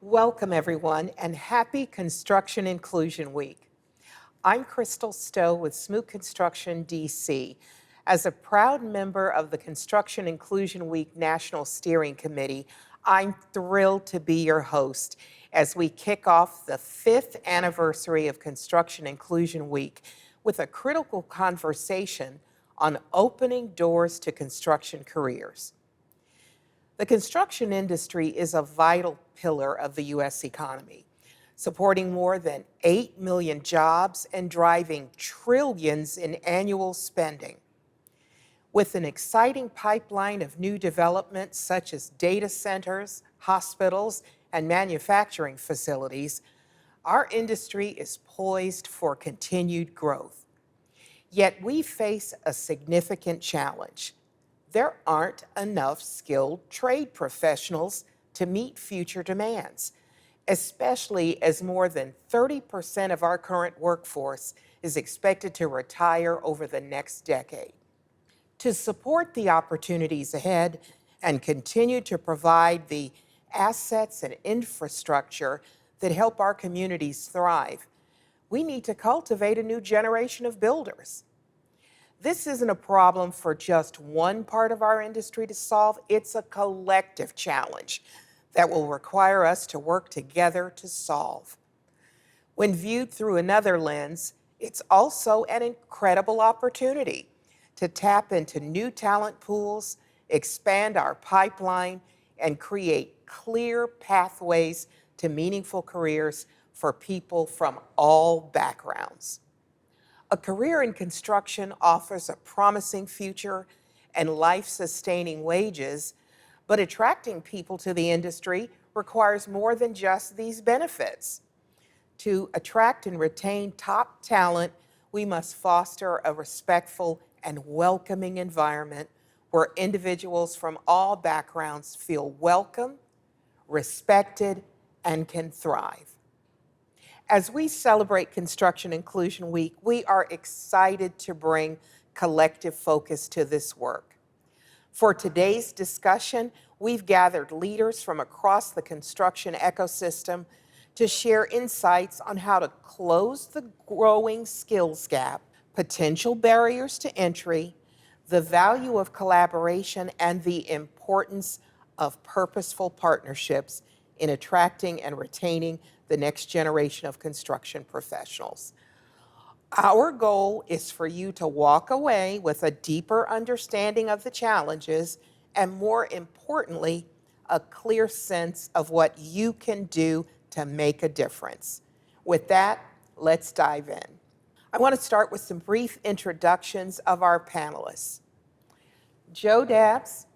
Welcome, everyone, and happy Construction Inclusion Week. I'm Crystal Stowe with Smoot Construction, DC. As a proud member of the Construction Inclusion Week National Steering Committee, I'm thrilled to be your host as we kick off the 5th anniversary of Construction Inclusion Week with a critical conversation on opening doors to construction careers. The construction industry is a vital pillar of the U.S. economy, supporting more than 8 million jobs and driving trillions in annual spending. With an exciting pipeline of new developments such as data centers, hospitals, and manufacturing facilities, our industry is poised for continued growth. Yet we face a significant challenge. There aren't enough skilled trade professionals to meet future demands, especially as more than 30% of our current workforce is expected to retire over the next decade. To support the opportunities ahead and continue to provide the assets and infrastructure that help our communities thrive, we need to cultivate a new generation of builders. This isn't a problem for just one part of our industry to solve. It's a collective challenge that will require us to work together to solve. When viewed through another lens, it's also an incredible opportunity to tap into new talent pools, expand our pipeline, and create clear pathways to meaningful careers for people from all backgrounds. A career in construction offers a promising future and life-sustaining wages, but attracting people to the industry requires more than just these benefits. To attract and retain top talent, we must foster a respectful and welcoming environment where individuals from all backgrounds feel welcome, respected, and can thrive. As we celebrate Construction Inclusion Week, we are excited to bring collective focus to this work. For today's discussion, we've gathered leaders from across the construction ecosystem to share insights on how to close the growing skills gap, potential barriers to entry, the value of collaboration, and the importance of purposeful partnerships in attracting and retaining the next generation of construction professionals. Our goal is for you to walk away with a deeper understanding of the challenges and, more importantly, a clear sense of what you can do to make a difference. With that, let's dive in. I want to start with some brief introductions of our panelists. Joe Dabbs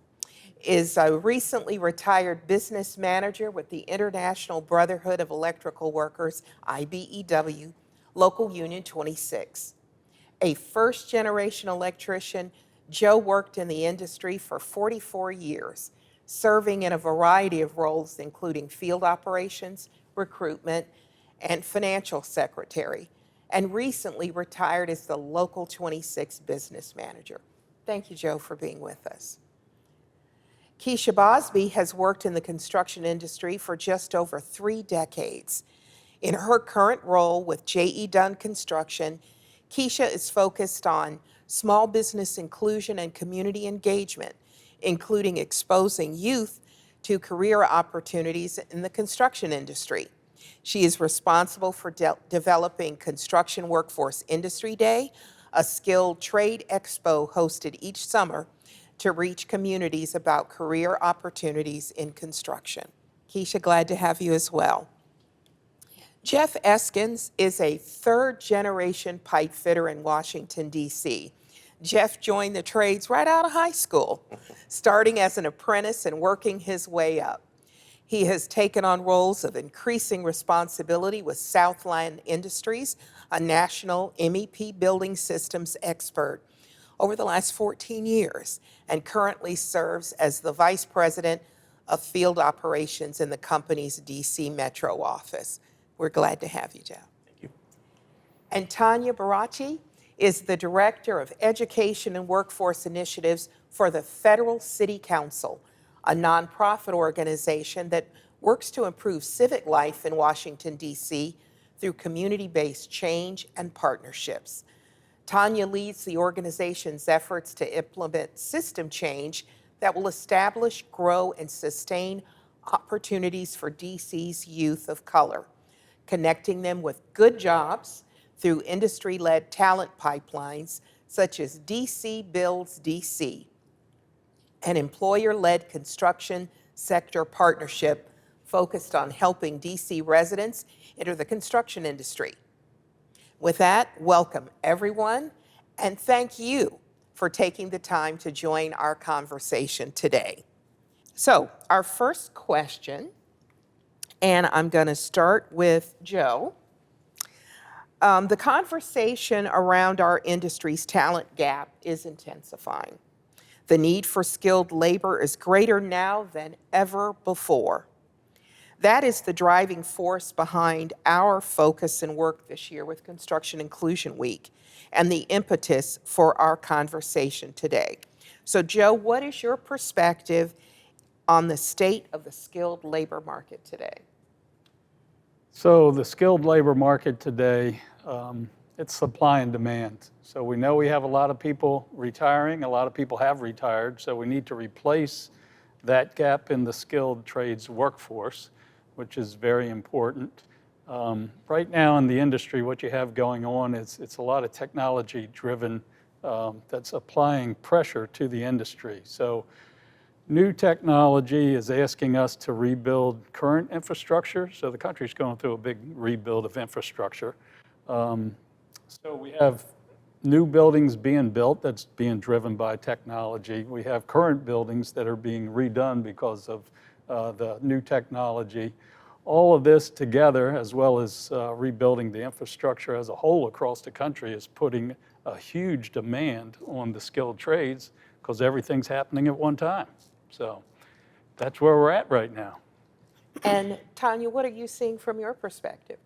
is a recently retired business manager with the International Brotherhood of Electrical Workers, IBEW, Local Union 26. A first-generation electrician, Joe worked in the industry for 44 years, serving in a variety of roles, including field operations, recruitment, and financial secretary, and recently retired as the Local 26 business manager. Thank you, Joe, for being with us. Keisha Bosby has worked in the construction industry for just over 3 decades. In her current role with J.E. Dunn Construction, Keisha is focused on small business inclusion and community engagement, including exposing youth to career opportunities in the construction industry. She is responsible for developing Construction Workforce Industry Day, a skilled trade expo hosted each summer to reach communities about career opportunities in construction. Keisha, glad to have you as well. Jeff Eskins is a 3rd-generation pipe fitter in Washington, D.C. Jeff joined the trades right out of high school, starting as an apprentice and working his way up. He has taken on roles of increasing responsibility with Southland Industries, a national MEP building systems expert, over the last 14 years, and currently serves as the Vice President of Field Operations in the company's DC Metro office. We're glad to have you, Jeff. Thank you. And Tanya Barachi is the Director of Education and Workforce Initiatives for the Federal City Council, a nonprofit organization that works to improve civic life in Washington, D.C. through community-based change and partnerships. Tanya leads the organization's efforts to implement system change that will establish, grow, and sustain opportunities for DC's youth of color, connecting them with good jobs through industry-led talent pipelines such as DC Builds DC, an employer-led construction sector partnership focused on helping DC residents enter the construction industry. With that, welcome everyone, and thank you for taking the time to join our conversation today. So, our first question, and I'm going to start with Joe. The conversation around our industry's talent gap is intensifying. The need for skilled labor is greater now than ever before. That is the driving force behind our focus and work this year with Construction Inclusion Week and the impetus for our conversation today. So, Joe, what is your perspective on the state of the skilled labor market today? So the skilled labor market today, it's supply and demand. So we know we have a lot of people retiring, a lot of people have retired, so we need to replace that gap in the skilled trades workforce, which is very important. Right now in the industry, what you have going on is it's a lot of technology driven that's applying pressure to the industry. So new technology is asking us to rebuild current infrastructure. So the country's going through a big rebuild of infrastructure. So we have new buildings being built that's being driven by technology. We have current buildings that are being redone because of the new technology. All of this together, as well as rebuilding the infrastructure as a whole across the country, is putting a huge demand on the skilled trades because everything's happening at one time. So that's where we're at right now. And Tanya, what are you seeing from your perspective?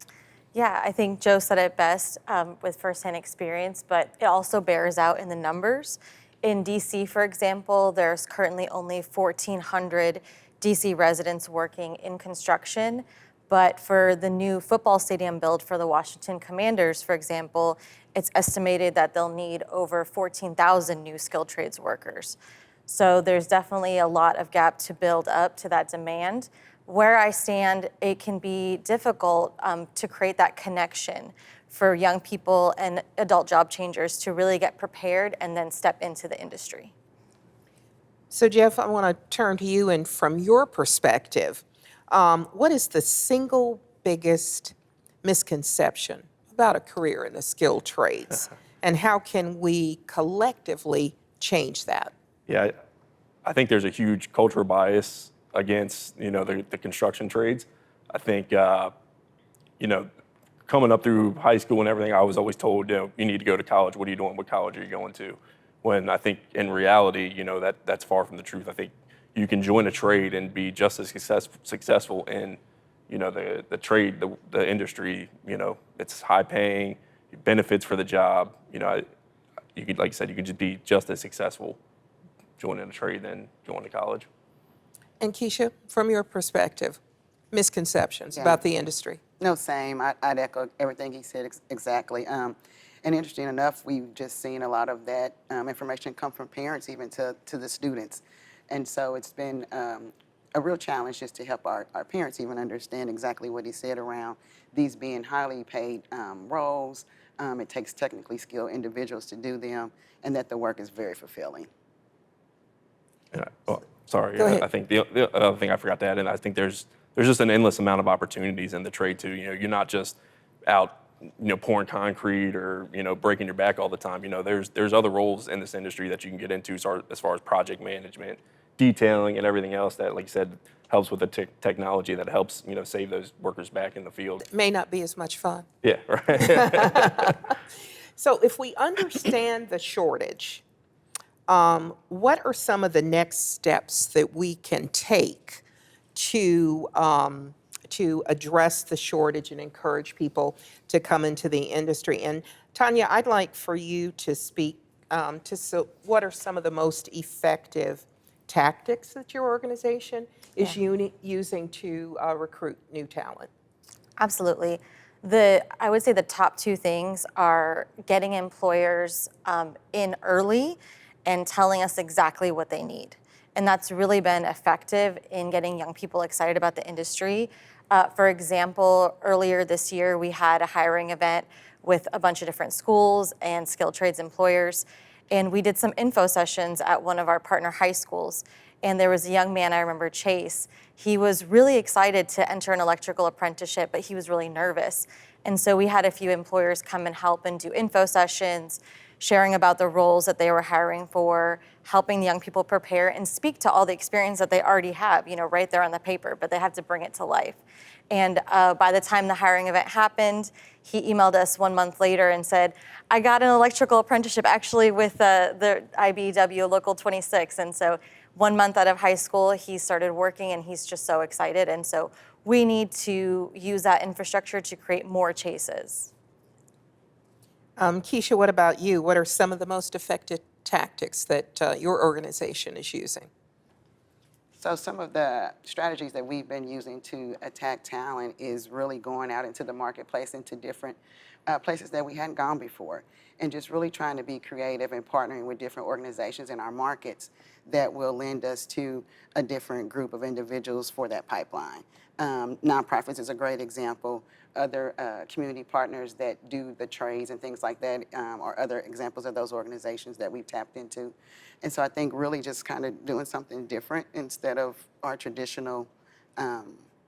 Yeah, I think Joe said it best with firsthand experience, but it also bears out in the numbers. In DC, for example, there's currently only 1,400 DC residents working in construction, but for the new football stadium build for the Washington Commanders, for example, it's estimated that they'll need over 14,000 new skilled trades workers. So there's definitely a lot of gap to build up to that demand. Where I stand, it can be difficult to create that connection for young people and adult job changers to really get prepared and then step into the industry. So Jeff, I want to turn to you, and from your perspective, what is the single biggest misconception about a career in the skilled trades? And how can we collectively change that? Yeah, I think there's a huge cultural bias against, the construction trades. I think, coming up through high school and everything, I was always told, you need to go to college. What are you doing? What college are you going to? When I think in reality, that's far from the truth. I think you can join a trade and be just as successful in, the trade, the industry. It's high paying, benefits for the job. You could, like you said, you could just be just as successful joining a trade than going to college. And Keisha, from your perspective, misconceptions about the industry? No, same. I'd echo everything he said exactly. And interesting enough, we've just seen a lot of that information come from parents even to the students. And so it's been a real challenge just to help our parents even understand exactly what he said around these being highly paid roles. It takes technically skilled individuals to do them, and that the work is very fulfilling. Yeah, sorry, I think the other thing I forgot to add in, I think there's just an endless amount of opportunities in the trade too. You're not just out, pouring concrete or, breaking your back all the time. There's other roles in this industry that you can get into as far as project management, detailing, and everything else that, like you said, helps with the technology that helps, save those workers back in the field. It may not be as much fun. Yeah, right. So if we understand the shortage, what are some of the next steps that we can take to address the shortage and encourage people to come into the industry? And Tanya, I'd like for you to speak what are some of the most effective tactics that your organization is using to recruit new talent? Absolutely. I would say the top two things are getting employers in early and telling us exactly what they need. And that's really been effective in getting young people excited about the industry. For example, earlier this year, we had a hiring event with a bunch of different schools and skilled trades employers. And we did some info sessions at one of our partner high schools. And there was a young man, I remember Chase. He was really excited to enter an electrical apprenticeship, but he was really nervous. And so we had a few employers come and help and do info sessions, sharing about the roles that they were hiring for, helping the young people prepare and speak to all the experience that they already have, right there on the paper, but they have to bring it to life. And by the time the hiring event happened, he emailed us 1 month later and said, I got an electrical apprenticeship actually with the IBEW Local 26. And so 1 month out of high school, he started working and he's just so excited. And so we need to use that infrastructure to create more chases. Keisha, what about you? What are some of the most effective tactics that your organization is using? So some of the strategies that we've been using to attack talent is really going out into the marketplace, into different places that we hadn't gone before, and just really trying to be creative and partnering with different organizations in our markets that will lend us to a different group of individuals for that pipeline. Nonprofits is a great example. Other community partners that do the trades and things like that are other examples of those organizations that we've tapped into. And so I think really just kind of doing something different instead of our traditional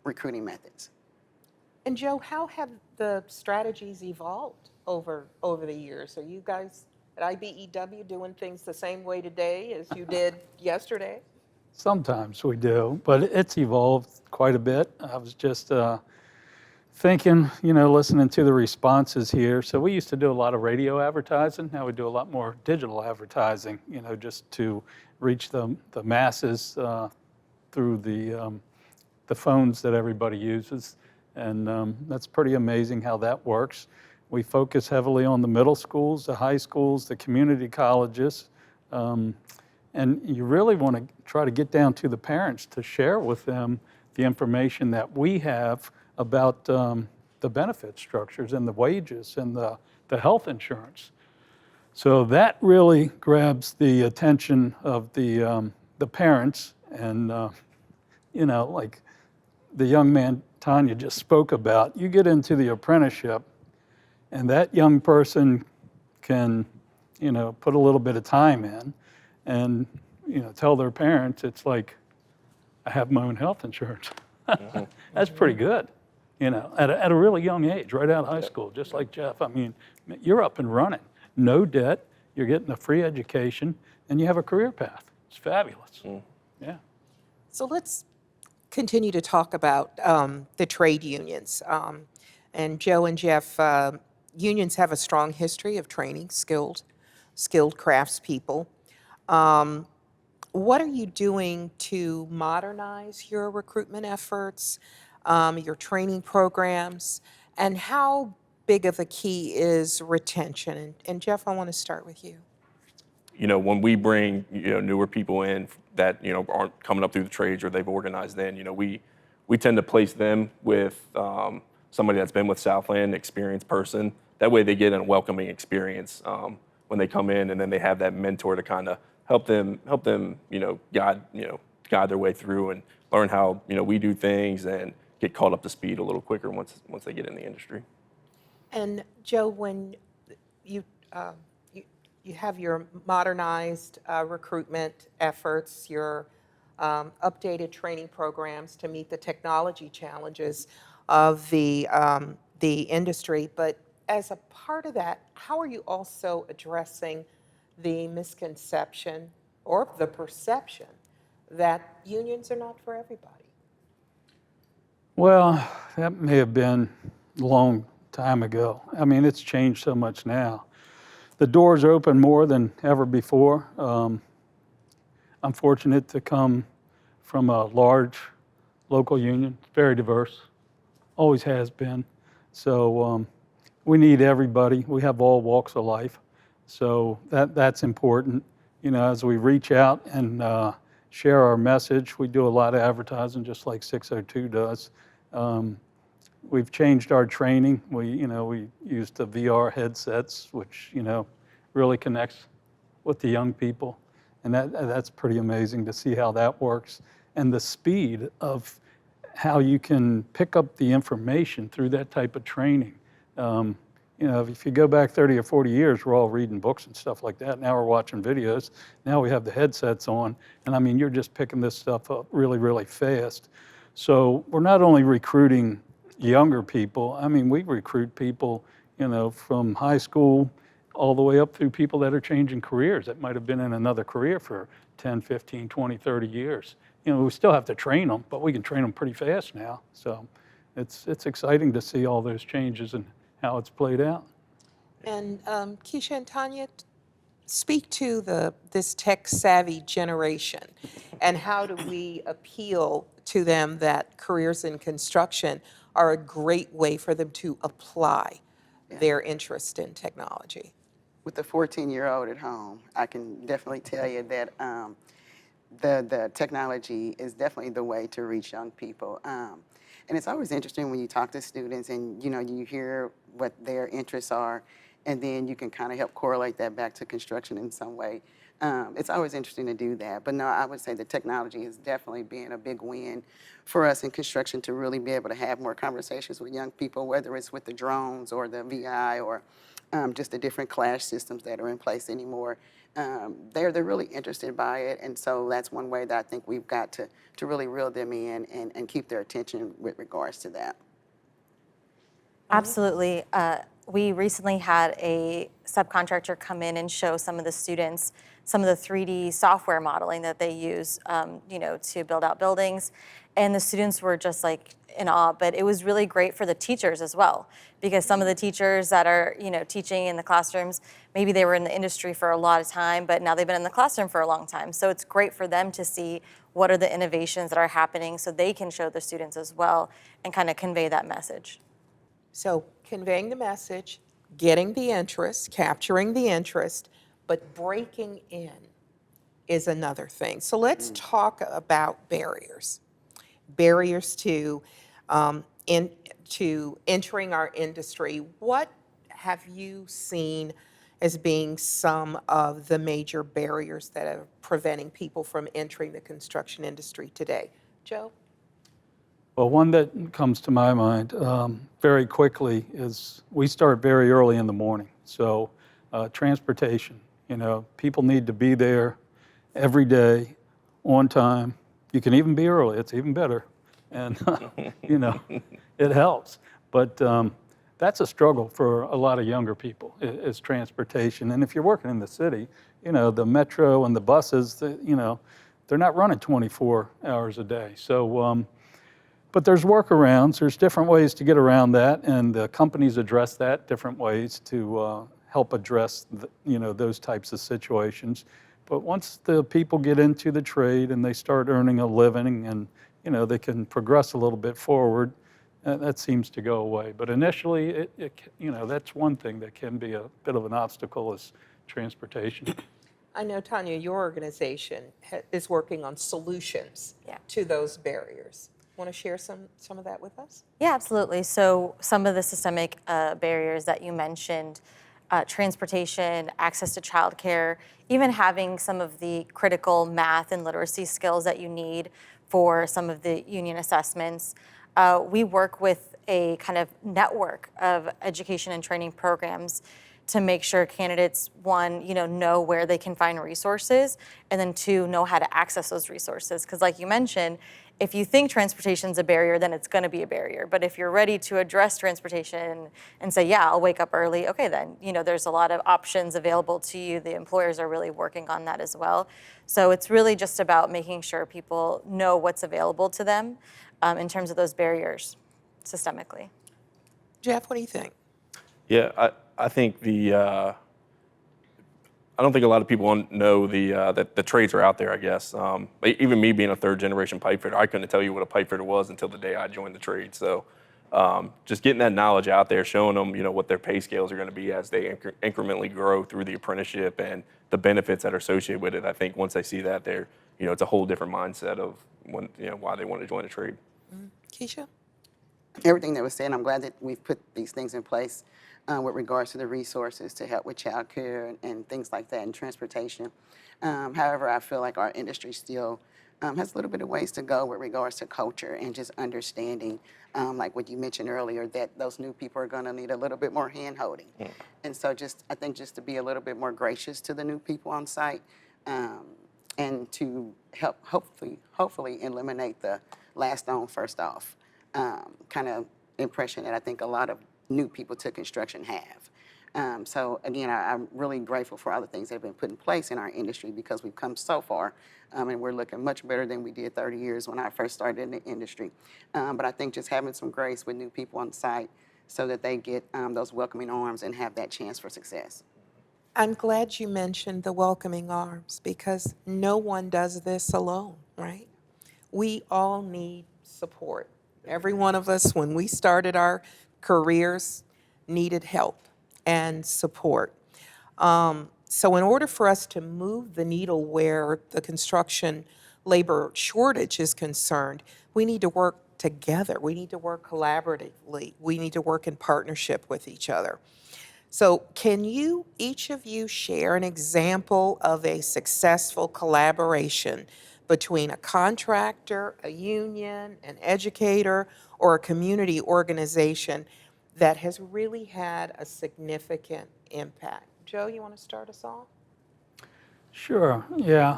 recruiting methods. And Joe, how have the strategies evolved over the years? Are you guys at IBEW doing things the same way today as you did yesterday? Sometimes we do, but it's evolved quite a bit. I was just thinking, listening to the responses here. So we used to do a lot of radio advertising. Now we do a lot more digital advertising, just to reach the masses through the phones that everybody uses. And that's pretty amazing how that works. We focus heavily on the middle schools, the high schools, the community colleges. And you really want to try to get down to the parents to share with them the information that we have about the benefit structures and the wages and the health insurance. So that really grabs the attention of the parents. And, like the young man Tanya just spoke about, you get into the apprenticeship and that young person can, put a little bit of time in and, tell their parents, it's like, I have my own health insurance. That's pretty good, at a really young age, right out of high school, just like Jeff. I mean, you're up and running. No debt, you're getting a free education, and you have a career path. It's fabulous. Yeah. So let's continue to talk about the trade unions. And Joe and Jeff, unions have a strong history of training skilled craftspeople. What are you doing to modernize your recruitment efforts, your training programs, and how big of a key is retention? And Jeff, I want to start with you. When we bring, newer people in that, aren't coming up through the trades or they've organized in, we tend to place them with somebody that's been with Southland, experienced person. That way they get a welcoming experience when they come in, and then they have that mentor to kind of help them, guide their way through and learn how, we do things and get caught up to speed a little quicker once they get in the industry. And Joe, when you have your modernized recruitment efforts, your updated training programs to meet the technology challenges of the industry, but as a part of that, how are you also addressing the misconception or the perception that unions are not for everybody? Well, that may have been a long time ago. I mean, it's changed so much now. The doors are open more than ever before. I'm fortunate to come from a large local union, very diverse, always has been. So we need everybody. We have all walks of life. So that's important, as we reach out and share our message. We do a lot of advertising, just like 602 does. We've changed our training. We use the VR headsets, which, really connects with the young people. And that's pretty amazing to see how that works. And the speed of how you can pick up the information through that type of training. If you go back 30 or 40 years, we're all reading books and stuff like that. Now we're watching videos. Now we have the headsets on. And I mean, you're just picking this stuff up really, really fast. So we're not only recruiting younger people, I mean, we recruit people, from high school all the way up through people that are changing careers that might have been in another career for 10, 15, 20, 30 years. We still have to train them, but we can train them pretty fast now. So it's exciting to see all those changes and how it's played out. And Keisha and Tanya, speak to this tech-savvy generation, and how do we appeal to them that careers in construction are a great way for them to apply their interest in technology? With a 14-year-old at home, I can definitely tell you that the technology is definitely the way to reach young people. And it's always interesting when you talk to students and you hear what their interests are, and then you can kind of help correlate that back to construction in some way. It's always interesting to do that. But no, I would say the technology has definitely been a big win for us in construction to really be able to have more conversations with young people, whether it's with the drones or the VI or just the different class systems that are in place anymore. They're really interested by it, and so that's one way that I think we've got to really reel them in and keep their attention with regards to that. Absolutely. We recently had a subcontractor come in and show some of the students some of the 3D software modeling that they use, to build out buildings, and the students were just like in awe. But it was really great for the teachers as well, because some of the teachers that are teaching in the classrooms, maybe they were in the industry for a lot of time, but now they've been in the classroom for a long time. So it's great for them to see what are the innovations that are happening, so they can show the students as well and kind of convey that message. So conveying the message, getting the interest, capturing the interest, but breaking in is another thing. So let's talk about barriers. Barriers to entering our industry. What have you seen as being some of the major barriers that are preventing people from entering the construction industry today? Joe? Well, one that comes to my mind very quickly is we start very early in the morning. So transportation, people need to be there every day on time. You can even be early, it's even better. And, it helps. But that's a struggle for a lot of younger people, is transportation. And if you're working in the city, the metro and the buses, they're not running 24 hours a day. So, but there's workarounds. There's different ways to get around that, and the companies address that different ways to help address those types of situations. But once the people get into the trade and they start earning a living and they can progress a little bit forward, that seems to go away. But initially, that's one thing that can be a bit of an obstacle, is transportation. I know, Tanya, your organization is working on solutions to those barriers. Want to share some of that with us? Yeah, absolutely. So some of the systemic barriers that you mentioned, transportation, access to childcare, even having some of the critical math and literacy skills that you need for some of the union assessments. We work with a kind of network of education and training programs to make sure candidates, one, know where they can find resources, and then two, know how to access those resources. Because like you mentioned, if you think transportation's a barrier, then it's gonna be a barrier. But if you're ready to address transportation and say, yeah, I'll wake up early, okay, then there's a lot of options available to you. The employers are really working on that as well. So it's really just about making sure people know what's available to them in terms of those barriers systemically. Jeff, what do you think? Yeah, I think I don't think a lot of people know that the trades are out there, I guess. Even me being a third generation pipe fitter, I couldn't tell you what a pipe fitter was until the day I joined the trade. So just getting that knowledge out there, showing them, what their pay scales are going to be as they incrementally grow through the apprenticeship and the benefits that are associated with it. I think once they see that, they're it's a whole different mindset of why they want to join a trade. Keisha? Everything that was said, I'm glad that we've put these things in place with regards to the resources to help with childcare and things like that and transportation. However, I feel like our industry still has a little bit of ways to go with regards to culture and just understanding, like what you mentioned earlier, that those new people are going to need a little bit more hand holding. And so I think just to be a little bit more gracious to the new people on site, and to help hopefully eliminate the last on, first off kind of impression that I think a lot of new people to construction have. So again, I'm really grateful for all the things that have been put in place in our industry because we've come so far, and we're looking much better than we did 30 years when I first started in the industry. But I think just having some grace with new people on site so that they get those welcoming arms and have that chance for success. I'm glad you mentioned the welcoming arms because no one does this alone, right? We all need support. Every one of us, when we started our careers, needed help and support. So in order for us to move the needle where the construction labor shortage is concerned, we need to work together. We need to work collaboratively. We need to work in partnership with each other. So can each of you share an example of a successful collaboration between a contractor, a union, an educator, or a community organization that has really had a significant impact? Joe, you want to start us off? Sure, yeah.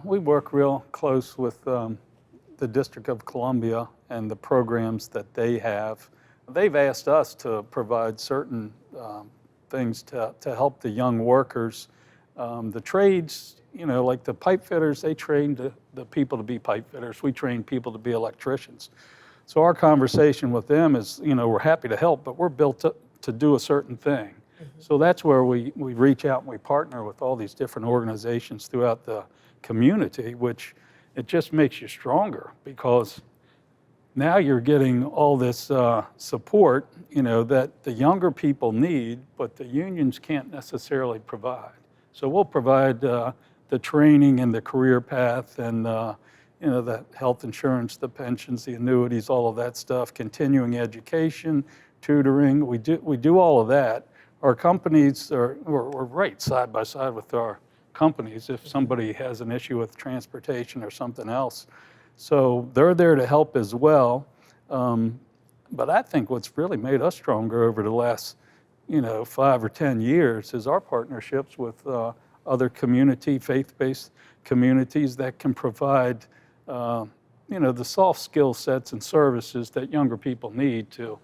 We work real close with the District of Columbia and the programs that they have. They've asked us to provide certain things to help the young workers. The trades, like the pipe fitters, they train the people to be pipe fitters. We train people to be electricians. So our conversation with them is, we're happy to help, but we're built to do a certain thing. So that's where we reach out and we partner with all these different organizations throughout the community, which it just makes you stronger because now you're getting all this support, that the younger people need, but the unions can't necessarily provide. So we'll provide the training and the career path and the health insurance, the pensions, the annuities, all of that stuff, continuing education, tutoring. We do all of that. Our companies we're right side by side with our companies if somebody has an issue with transportation or something else. So they're there to help as well. But I think what's really made us stronger over the last, 5 or 10 years is our partnerships with other faith-based communities that can provide, the soft skill sets and services that younger people need to,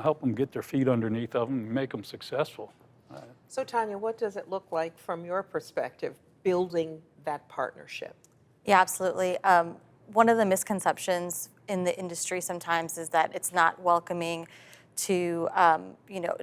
help them get their feet underneath them and make them successful. So Tanya, what does it look like from your perspective, building that partnership? Yeah, absolutely. One of the misconceptions in the industry sometimes is that it's not welcoming to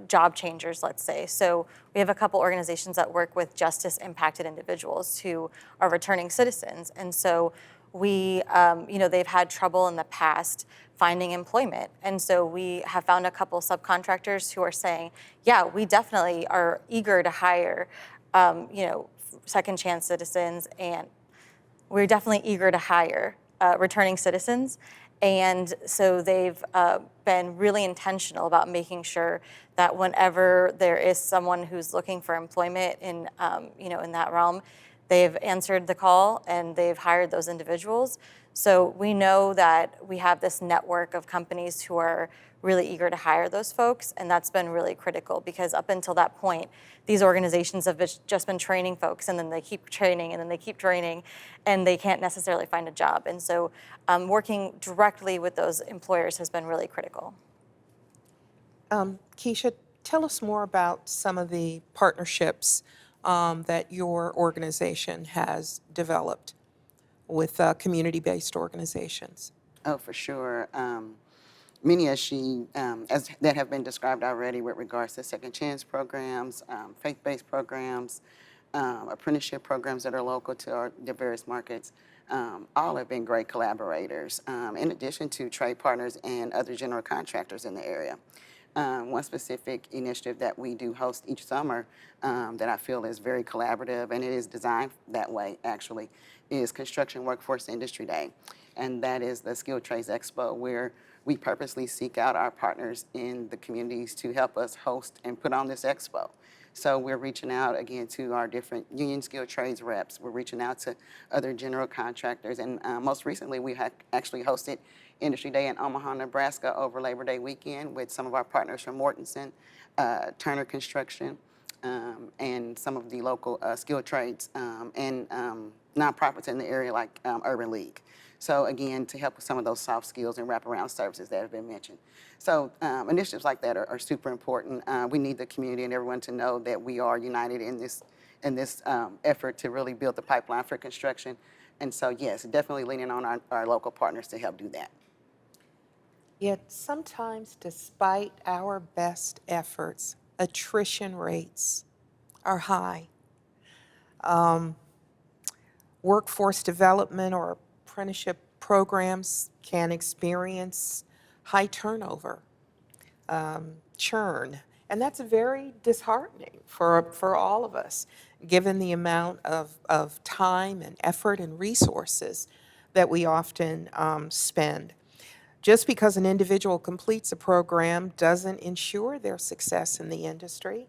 job changers, let's say. So we have a couple organizations that work with justice impacted individuals who are returning citizens. And so we, they've had trouble in the past finding employment. And so we have found a couple subcontractors who are saying, yeah, we definitely are eager to hire, second chance citizens, and we're definitely eager to hire returning citizens. And so they've been really intentional about making sure that whenever there is someone who's looking for employment in that realm, they've answered the call and they've hired those individuals. So we know that we have this network of companies who are really eager to hire those folks, and that's been really critical because up until that point, these organizations have just been training folks, and then they keep training, and then they keep training, and they can't necessarily find a job. And so working directly with those employers has been really critical. Keisha, tell us more about some of the partnerships that your organization has developed with community-based organizations. Oh, for sure. Many as that have been described already with regards to second chance programs, faith-based programs, apprenticeship programs that are local to the various markets, all have been great collaborators, in addition to trade partners and other general contractors in the area. One specific initiative that we do host each summer that I feel is very collaborative, and it is designed that way actually, is Construction Workforce Industry Day. And that is the Skilled Trades Expo, where we purposely seek out our partners in the communities to help us host and put on this expo. So we're reaching out again to our different union skilled trades reps. We're reaching out to other general contractors. And most recently, we actually hosted Industry Day in Omaha, Nebraska over Labor Day weekend with some of our partners from Mortensen, Turner Construction, and some of the local skilled trades and nonprofits in the area like Urban League. So again, to help with some of those soft skills and wraparound services that have been mentioned. So initiatives like that are super important. We need the community and everyone to know that we are united in this effort to really build the pipeline for construction. And so yes, definitely leaning on our local partners to help do that. Yet sometimes, despite our best efforts, attrition rates are high. Workforce development or apprenticeship programs can experience high turnover, churn, and that's very disheartening for all of us, given the amount of time and effort and resources that we often spend. Just because an individual completes a program doesn't ensure their success in the industry.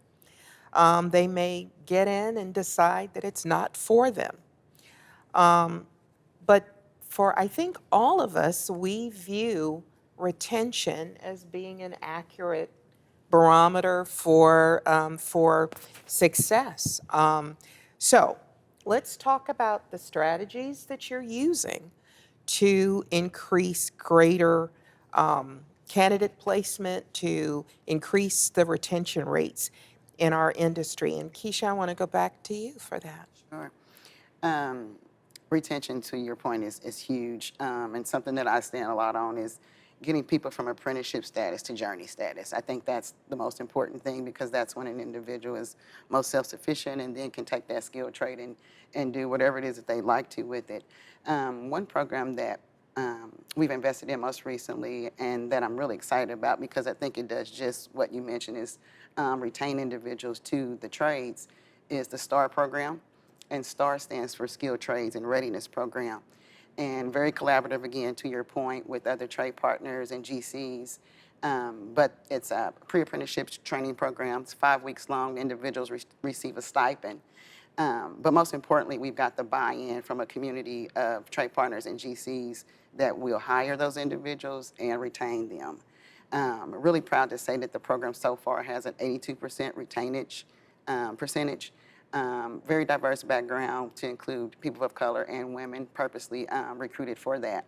They may get in and decide that it's not for them. But for, I think, all of us, we view retention as being an accurate barometer for success. So let's talk about the strategies that you're using to increase greater candidate placement, to increase the retention rates in our industry. And Keisha, I want to go back to you for that. Sure. Retention, to your point, is huge. And something that I stand a lot on is getting people from apprenticeship status to journey status. I think that's the most important thing, because that's when an individual is most self-sufficient and then can take that skilled trade and do whatever it is that they like to with it. One program that we've invested in most recently and that I'm really excited about, because I think it does just what you mentioned, is retain individuals to the trades, is the STAR program. And STAR stands for Skilled Trades and Readiness Program. And very collaborative, again, to your point, with other trade partners and GCs. But it's a pre-apprenticeship training program. It's 5 weeks long. Individuals receive a stipend. But most importantly, we've got the buy-in from a community of trade partners and GCs that will hire those individuals and retain them. Really proud to say that the program so far has an 82% retainage percentage. Very diverse background to include people of color and women, purposely recruited for that.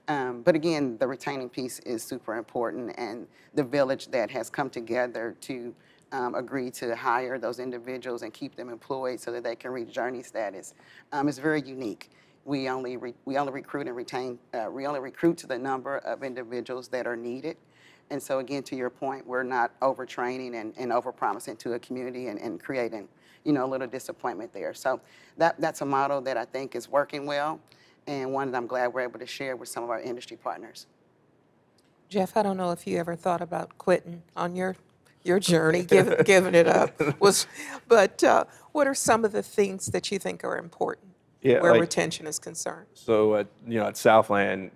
But again, the retaining piece is super important, and the village that has come together to agree to hire those individuals and keep them employed so that they can reach journey status is very unique. We only recruit and retain, we only recruit to the number of individuals that are needed. And so again, to your point, we're not overtraining and over-promising to a community and creating, a little disappointment there. So that's a model that I think is working well, and one that I'm glad we're able to share with some of our industry partners. Jeff, I don't know if you ever thought about quitting on your journey, giving it up. But what are some of the things that you think are important where retention is concerned? So at Southland,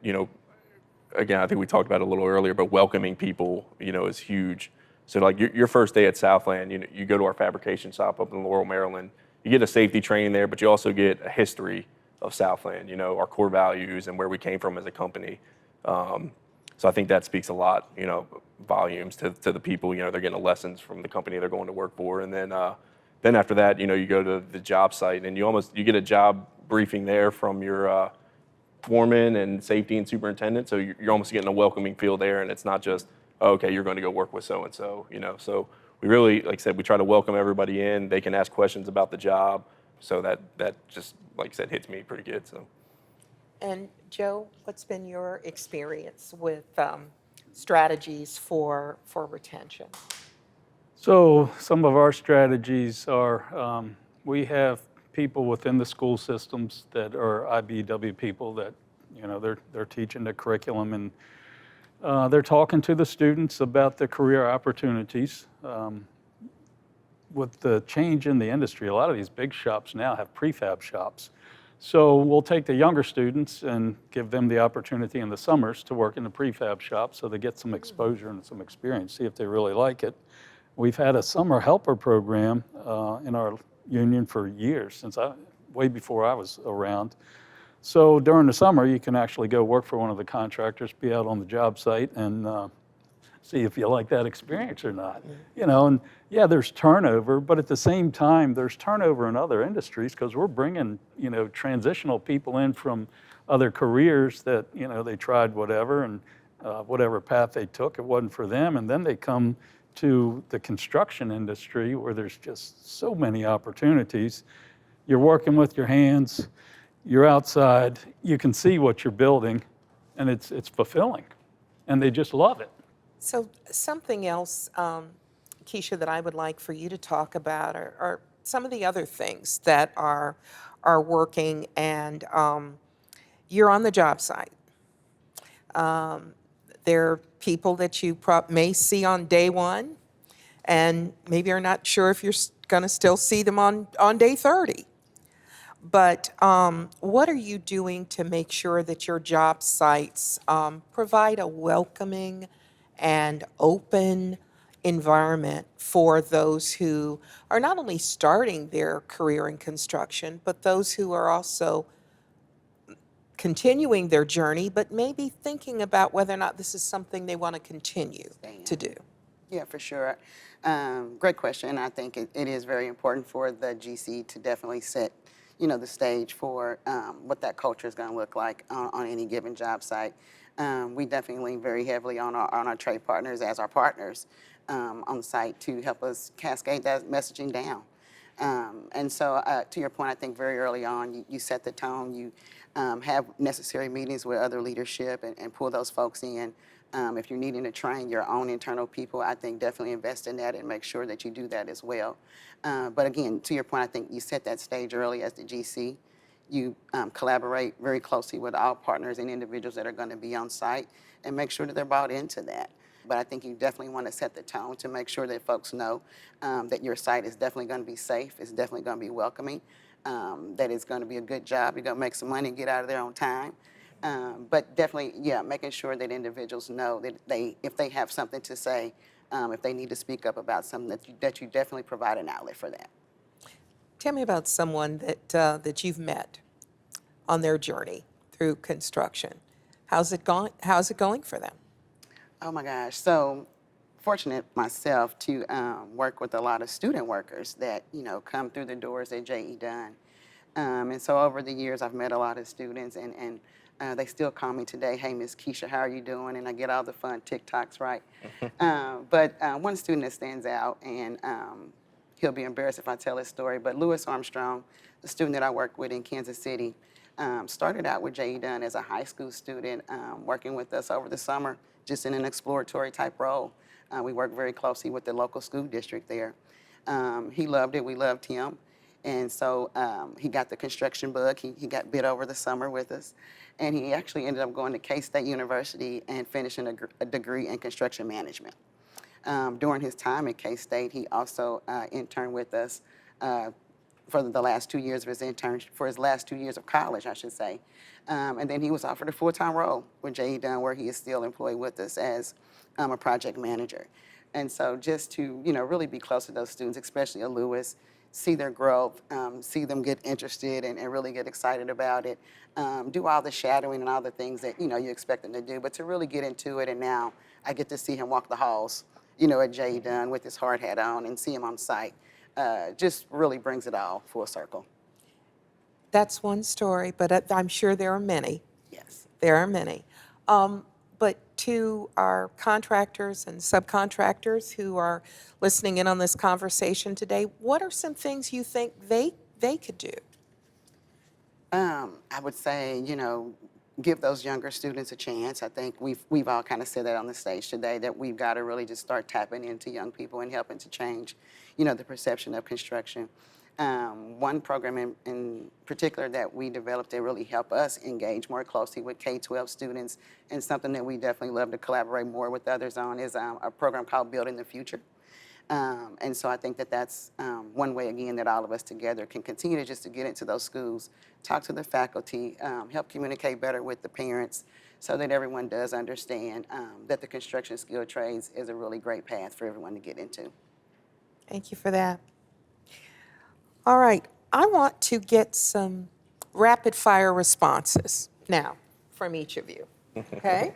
again, I think we talked about it a little earlier, but welcoming people, is huge. So like your first day at Southland, you go to our fabrication shop up in Laurel, Maryland. You get a safety training there, but you also get a history of Southland, our core values and where we came from as a company. So I think that speaks a lot, volumes to the people. They're getting lessons from the company they're going to work for. And then after that, you go to the job site and you get a job briefing there from your foreman and safety and superintendent. So you're almost getting a welcoming feel there, and it's not just, oh, okay, you're going to go work with so-and-so, So we really, like I said, we try to welcome everybody in. They can ask questions about the job. So that just, like I said, hits me pretty good. So. And Joe, what's been your experience with strategies for retention? So some of our strategies are, we have people within the school systems that are IBEW people that, they're teaching the curriculum They're talking to the students about the career opportunities. With the change in the industry, a lot of these big shops now have prefab shops. So we'll take the younger students and give them the opportunity in the summers to work in the prefab shop so they get some exposure and some experience, see if they really like it. We've had a summer helper program in our union for years, way before I was around. So during the summer, you can actually go work for one of the contractors, be out on the job site, and see if you like that experience or not. You know, and yeah, there's turnover, but at the same time, there's turnover in other industries because we're bringing, you know, transitional people in from other careers that, you know, they tried whatever, and whatever path they took, it wasn't for them, and then they come to the construction industry where there's just so many opportunities. You're working with your hands, you're outside, you can see what you're building, and it's fulfilling, and they just love it. So something else, Keisha, that I would like for you to talk about are some of the other things that are working, and you're on the job site. There are people that you may see on day one, and maybe are not sure if you're going to still see them on day 30. But what are you doing to make sure that your job sites provide a welcoming and open environment for those who are not only starting their career in construction, but those who are also continuing their journey, but maybe thinking about whether or not this is something they want to continue to do? Yeah, for sure. Great question. I think it is very important for the GC to definitely set, you know, the stage for what that culture is going to look like on any given job site. We definitely lean very heavily on our trade partners as our partners on site to help us cascade that messaging down. And so to your point, I think very early on, you set the tone, you have necessary meetings with other leadership and pull those folks in. If you're needing to train your own internal people, I think definitely invest in that and make sure that you do that as well. But again, to your point, I think you set that stage early as the GC. You collaborate very closely with all partners and individuals that are going to be on site and make sure that they're bought into that. But I think you definitely want to set the tone to make sure that folks know that your site is definitely going to be safe, it's definitely going to be welcoming, that it's going to be a good job, you're going to make some money and get out of there on time. But definitely, yeah, making sure that individuals know that if they have something to say, if they need to speak up about something, that you definitely provide an outlet for that. Tell me about someone that you've met on their journey through construction. How's it going for them? Oh my gosh. So fortunate myself to work with a lot of student workers that, you know, come through the doors at J.E. Dunn. And so over the years, I've met a lot of students, and they still call me today, hey, Miss Keisha, how are you doing? And I get all the fun TikToks, right? But one student that stands out, and he'll be embarrassed if I tell his story, but Lewis Armstrong, the student that I worked with in Kansas City, started out with J.E. Dunn as a high school student, working with us over the summer, just in an exploratory type role. We worked very closely with the local school district there. He loved it, we loved him. And so he got the construction bug. He got bit over the summer with us. And he actually ended up going to K-State University and finishing a degree in construction management. During his time at K-State, he also interned with us for the last 2 years of his internship, for his last 2 years of college, I should say. And then he was offered a full-time role with J.E. Dunn, where he is still employed with us as a project manager. And so just to, you know, really be close to those students, especially at Lewis, see their growth, see them get interested and really get excited about it, do all the shadowing and all the things that, you know, you expect them to do, but to really get into it. And now I get to see him walk the halls, you know, at J.E. Dunn with his hard hat on and see him on site. Just really brings it all full circle. That's one story, but I'm sure there are many. Yes. There are many. But to our contractors and subcontractors who are listening in on this conversation today, what are some things you think they could do? I would say, you know, give those younger students a chance. I think we've all kind of said that on the stage today, that we've got to really just start tapping into young people and helping to change, you know, the perception of construction. One program in particular that we developed that really helped us engage more closely with K-12 students, and something that we definitely love to collaborate more with others on, is a program called Building the Future. And so I think that that's one way, again, that all of us together can continue to just to get into those schools, talk to the faculty, help communicate better with the parents, so that everyone does understand that the construction skill trades is a really great path for everyone to get into. Thank you for that. All right, I want to get some rapid fire responses now from each of you. Okay?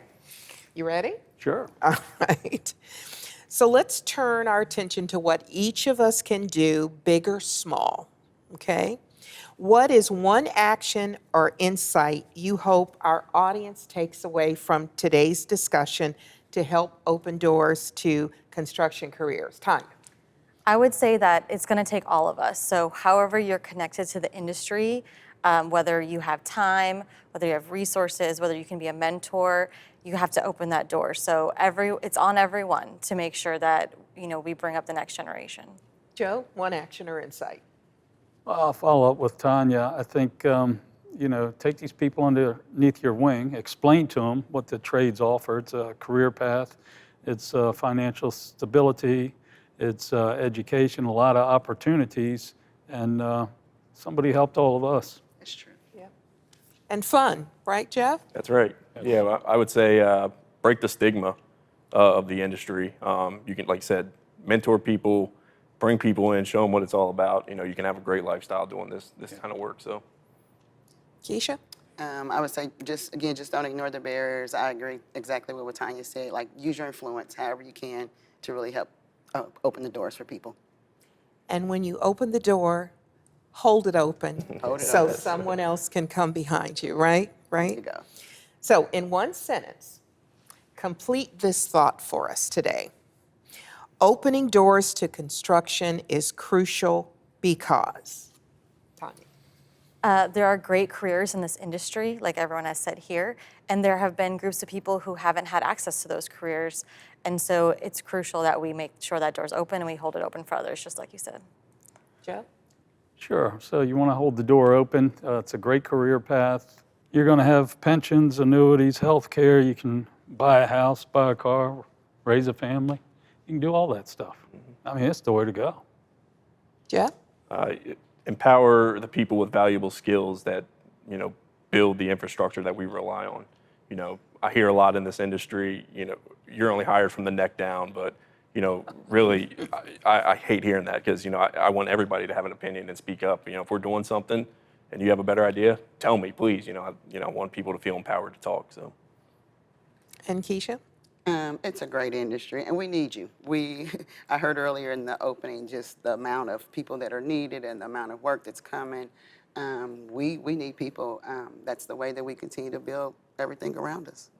You ready? Sure. All right. So let's turn our attention to what each of us can do, big or small. Okay? What is one action or insight you hope our audience takes away from today's discussion to help open doors to construction careers? Tanya. I would say that it's going to take all of us. So however you're connected to the industry, whether you have time, whether you have resources, whether you can be a mentor, you have to open that door. So it's on everyone to make sure that we bring up the next generation. Joe, one action or insight? I'll follow up with Tanya. I think, take these people underneath your wing, explain to them what the trades offer. It's a career path, it's financial stability, it's education, a lot of opportunities, and somebody helped all of us. That's true. Yeah. And fun, right, Jeff? That's right. Yeah, I would say break the stigma of the industry. You can, like you said, mentor people, bring people in, show them what it's all about. You can have a great lifestyle doing this kind of work. So, Keisha? I would say just don't ignore the barriers. I agree exactly with what Tanya said. Like, use your influence however you can to really help open the doors for people. And when you open the door, hold it open Hold it so open. someone else can come behind you, right? There you Right? go. So, in one sentence, complete this thought for us today. Opening doors to construction is crucial because. Tanya. There are great careers in this industry, like everyone has said here, and there have been groups of people who haven't had access to those careers. And so it's crucial that we make sure that door's open and we hold it open for others, just like you said. Joe? Sure. So you want to hold the door open. It's a great career path. You're going to have pensions, annuities, health care. You can buy a house, buy a car, raise a family. You can do all that stuff. I mean, it's the way to go. Jeff? Empower the people with valuable skills that build the infrastructure that we rely on. I hear a lot in this industry. You're only hired from the neck down, but really, I hate hearing that, because I want everybody to have an opinion and speak up. If we're doing something and you have a better idea, tell me, please. I want people to feel empowered to talk. So. And Keisha? It's a great industry, and we need you. I heard earlier in the opening just the amount of people that are needed and the amount of work that's coming. We need people. That's the way that we continue to build everything around us.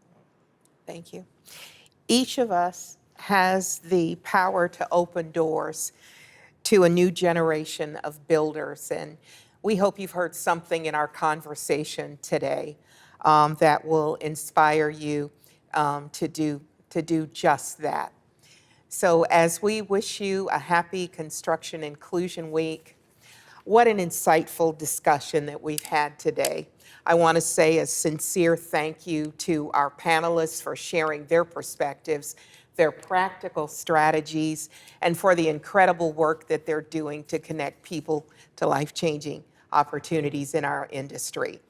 Thank you. Each of us has the power to open doors to a new generation of builders, and we hope you've heard something in our conversation today that will inspire you to do just that. So as we wish you a happy Construction Inclusion Week, what an insightful discussion that we've had today. I want to say a sincere thank you to our panelists for sharing their perspectives, their practical strategies, and for the incredible work that they're doing to connect people to life-changing opportunities in our industry.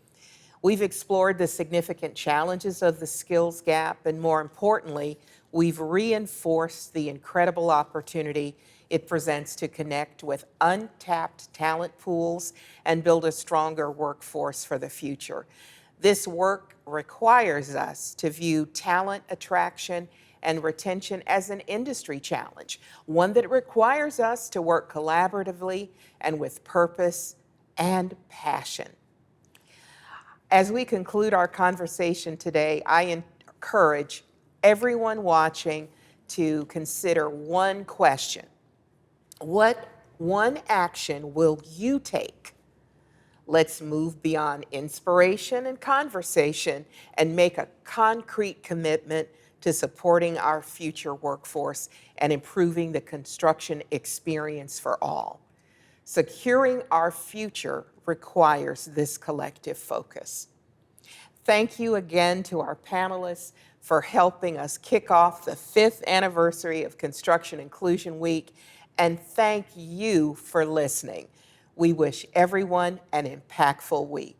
We've explored the significant challenges of the skills gap, and more importantly, we've reinforced the incredible opportunity it presents to connect with untapped talent pools and build a stronger workforce for the future. This work requires us to view talent attraction and retention as an industry challenge, one that requires us to work collaboratively and with purpose and passion. As we conclude our conversation today, I encourage everyone watching to consider one question. What one action will you take? Let's move beyond inspiration and conversation and make a concrete commitment to supporting our future workforce and improving the construction experience for all. Securing our future requires this collective focus. Thank you again to our panelists for helping us kick off the 5th anniversary of Construction Inclusion Week, and thank you for listening. We wish everyone an impactful week.